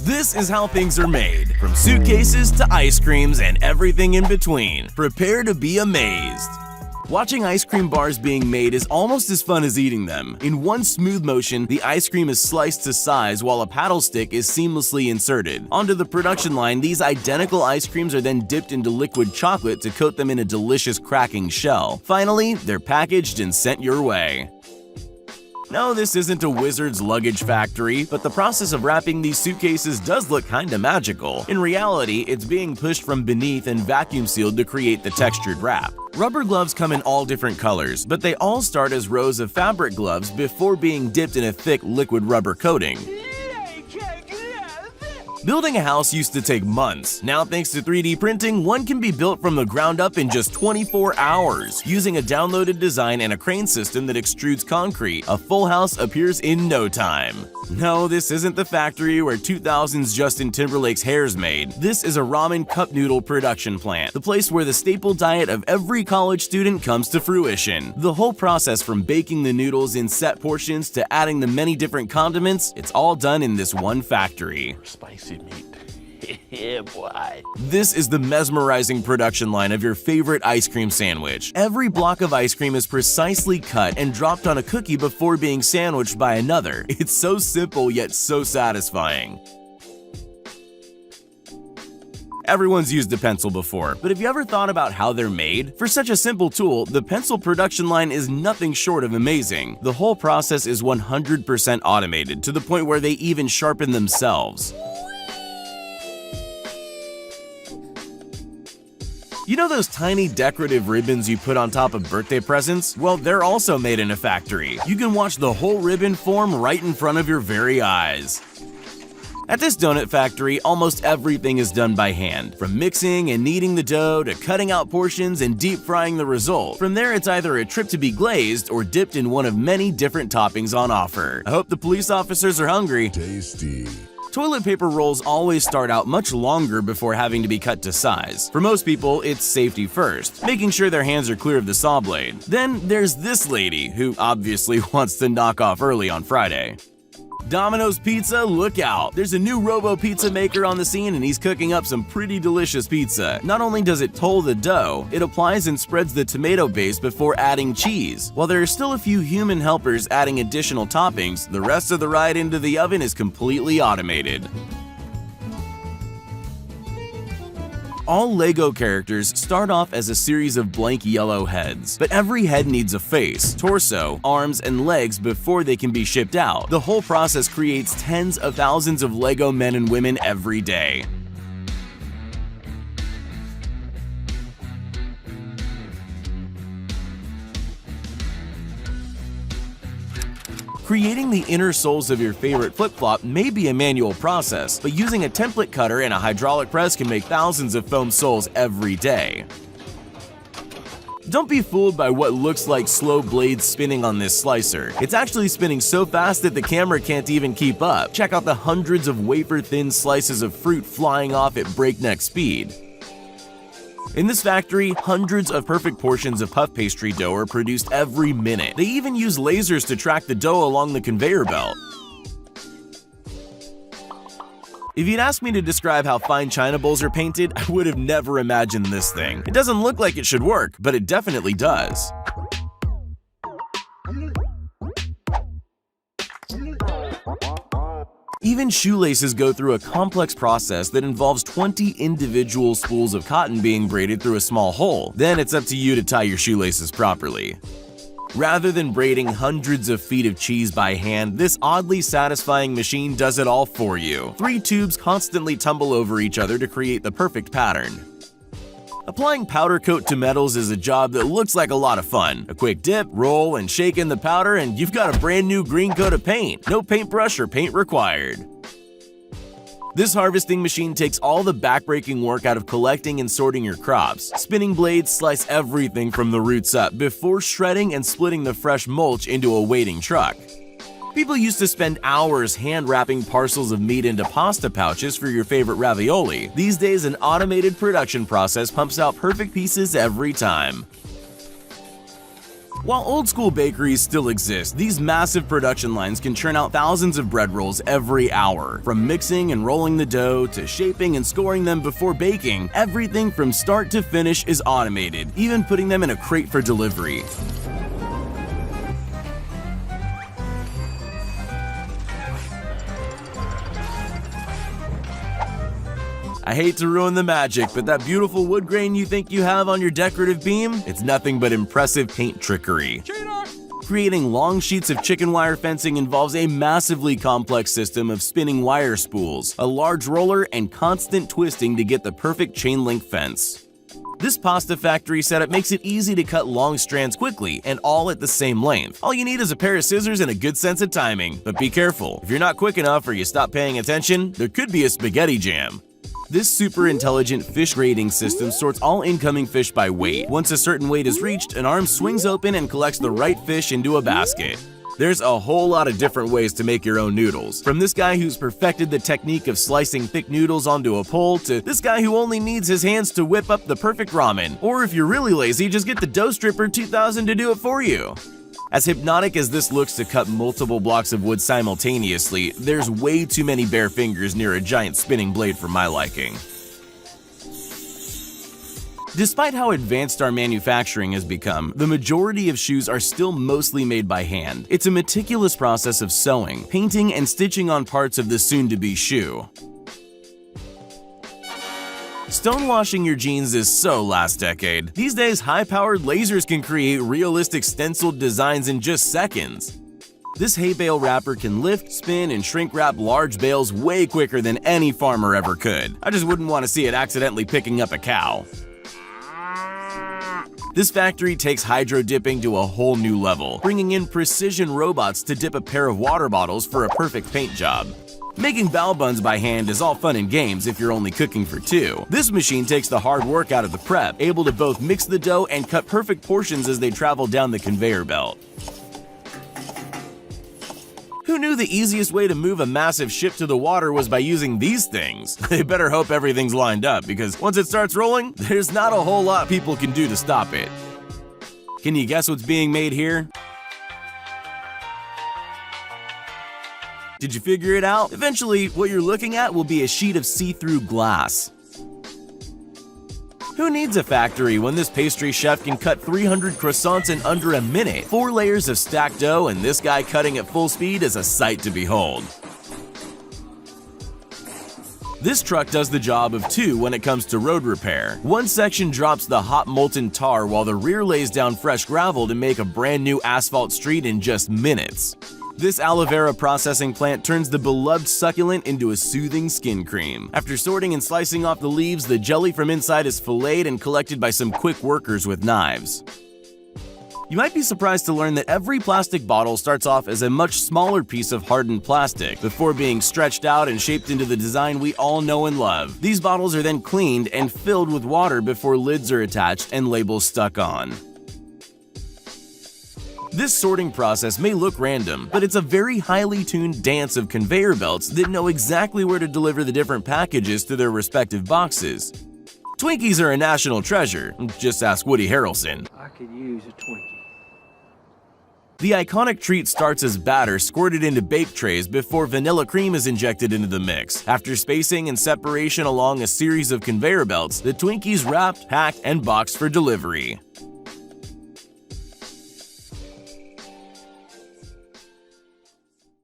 This is how things are made, from suitcases to ice creams and everything in between. Prepare to be amazed. Watching ice cream bars being made is almost as fun as eating them. In one smooth motion, the ice cream is sliced to size while a paddle stick is seamlessly inserted. Onto the production line, these identical ice creams are then dipped into liquid chocolate to coat them in a delicious cracking shell. Finally, they're packaged and sent your way. No, this isn't a wizard's luggage factory, but the process of wrapping these suitcases does look kinda magical. In reality, it's being pushed from beneath and vacuum sealed to create the textured wrap. Rubber gloves come in all different colors, but they all start as rows of fabric gloves before being dipped in a thick liquid rubber coating. Building a house used to take months. Now, thanks to 3D printing, one can be built from the ground up in just 24 hours. Using a downloaded design and a crane system that extrudes concrete, a full house appears in no time. No, this isn't the factory where 2000's Justin Timberlake's hair's made. This is a ramen cup noodle production plant, the place where the staple diet of every college student comes to fruition. The whole process from baking the noodles in set portions to adding the many different condiments, it's all done in this one factory. Spicy meat. Yeah, boy. This is the mesmerizing production line of your favorite ice cream sandwich. Every block of ice cream is precisely cut and dropped on a cookie before being sandwiched by another. It's so simple yet so satisfying. Everyone's used a pencil before, but have you ever thought about how they're made? For such a simple tool, the pencil production line is nothing short of amazing. The whole process is 100% automated, to the point where they even sharpen themselves. You know those tiny decorative ribbons you put on top of birthday presents? Well, they're also made in a factory. You can watch the whole ribbon form right in front of your very eyes. At this donut factory, almost everything is done by hand, from mixing and kneading the dough to cutting out portions and deep frying the result. From there, it's either a trip to be glazed or dipped in one of many different toppings on offer. I hope the police officers are hungry. Tasty. Toilet paper rolls always start out much longer before having to be cut to size. For most people, it's safety first, making sure their hands are clear of the saw blade. Then there's this lady, who obviously wants to knock off early on Friday. Domino's Pizza, look out! There's a new robo-pizza maker on the scene and he's cooking up some pretty delicious pizza. Not only does it toll the dough, it applies and spreads the tomato base before adding cheese. While there are still a few human helpers adding additional toppings, the rest of the ride into the oven is completely automated. All LEGO characters start off as a series of blank yellow heads, but every head needs a face, torso, arms, and legs before they can be shipped out. The whole process creates tens of thousands of LEGO men and women every day. Creating the inner soles of your favorite flip-flop may be a manual process, but using a template cutter and a hydraulic press can make thousands of foam soles every day. Don't be fooled by what looks like slow blades spinning on this slicer. It's actually spinning so fast that the camera can't even keep up. Check out the hundreds of wafer-thin slices of fruit flying off at breakneck speed. In this factory, hundreds of perfect portions of puff pastry dough are produced every minute. They even use lasers to track the dough along the conveyor belt. If you'd asked me to describe how fine china bowls are painted, I would have never imagined this thing. It doesn't look like it should work, but it definitely does. Even shoelaces go through a complex process that involves 20 individual spools of cotton being braided through a small hole. Then it's up to you to tie your shoelaces properly. Rather than braiding hundreds of feet of cheese by hand, this oddly satisfying machine does it all for you. 3 tubes constantly tumble over each other to create the perfect pattern. Applying powder coat to metals is a job that looks like a lot of fun. A quick dip, roll, and shake in the powder and you've got a brand new green coat of paint. No paintbrush or paint required. This harvesting machine takes all the backbreaking work out of collecting and sorting your crops. Spinning blades slice everything from the roots up before shredding and splitting the fresh mulch into a waiting truck. People used to spend hours hand-wrapping parcels of meat into pasta pouches for your favorite ravioli. These days, an automated production process pumps out perfect pieces every time. While old-school bakeries still exist, these massive production lines can churn out thousands of bread rolls every hour. From mixing and rolling the dough to shaping and scoring them before baking, everything from start to finish is automated, even putting them in a crate for delivery. I hate to ruin the magic, but that beautiful wood grain you think you have on your decorative beam? It's nothing but impressive paint trickery. Creating long sheets of chicken wire fencing involves a massively complex system of spinning wire spools, a large roller, and constant twisting to get the perfect chain-link fence. This pasta factory setup makes it easy to cut long strands quickly and all at the same length. All you need is a pair of scissors and a good sense of timing. But be careful, if you're not quick enough or you stop paying attention, there could be a spaghetti jam. This super intelligent fish grading system sorts all incoming fish by weight. Once a certain weight is reached, an arm swings open and collects the right fish into a basket. There's a whole lot of different ways to make your own noodles. From this guy who's perfected the technique of slicing thick noodles onto a pole to this guy who only needs his hands to whip up the perfect ramen. Or if you're really lazy, just get the Dough Stripper 2000 to do it for you. As hypnotic as this looks to cut multiple blocks of wood simultaneously, there's way too many bare fingers near a giant spinning blade for my liking. Despite how advanced our manufacturing has become, the majority of shoes are still mostly made by hand. It's a meticulous process of sewing, painting, and stitching on parts of the soon-to-be shoe. Stonewashing your jeans is so last decade. These days, high-powered lasers can create realistic stenciled designs in just seconds. This hay bale wrapper can lift, spin, and shrink wrap large bales way quicker than any farmer ever could. I just wouldn't want to see it accidentally picking up a cow. This factory takes hydro dipping to a whole new level, bringing in precision robots to dip a pair of water bottles for a perfect paint job. Making bao buns by hand is all fun and games if you're only cooking for two. This machine takes the hard work out of the prep, able to both mix the dough and cut perfect portions as they travel down the conveyor belt. Who knew the easiest way to move a massive ship to the water was by using these things? They better hope everything's lined up, because once it starts rolling, there's not a whole lot people can do to stop it. Can you guess what's being made here? Did you figure it out? Eventually, what you're looking at will be a sheet of see-through glass. Who needs a factory when this pastry chef can cut 300 croissants in under a minute? 4 layers of stacked dough and this guy cutting at full speed is a sight to behold. This truck does the job of 2 when it comes to road repair. One section drops the hot molten tar while the rear lays down fresh gravel to make a brand new asphalt street in just minutes. This aloe vera processing plant turns the beloved succulent into a soothing skin cream. After sorting and slicing off the leaves, the jelly from inside is filleted and collected by some quick workers with knives. You might be surprised to learn that every plastic bottle starts off as a much smaller piece of hardened plastic before being stretched out and shaped into the design we all know and love. These bottles are then cleaned and filled with water before lids are attached and labels stuck on. This sorting process may look random, but it's a very highly tuned dance of conveyor belts that know exactly where to deliver the different packages to their respective boxes. Twinkies are a national treasure, just ask Woody Harrelson. I could use a Twinkie. The iconic treat starts as batter squirted into bake trays before vanilla cream is injected into the mix. After spacing and separation along a series of conveyor belts, the Twinkie's wrapped, packed, and boxed for delivery.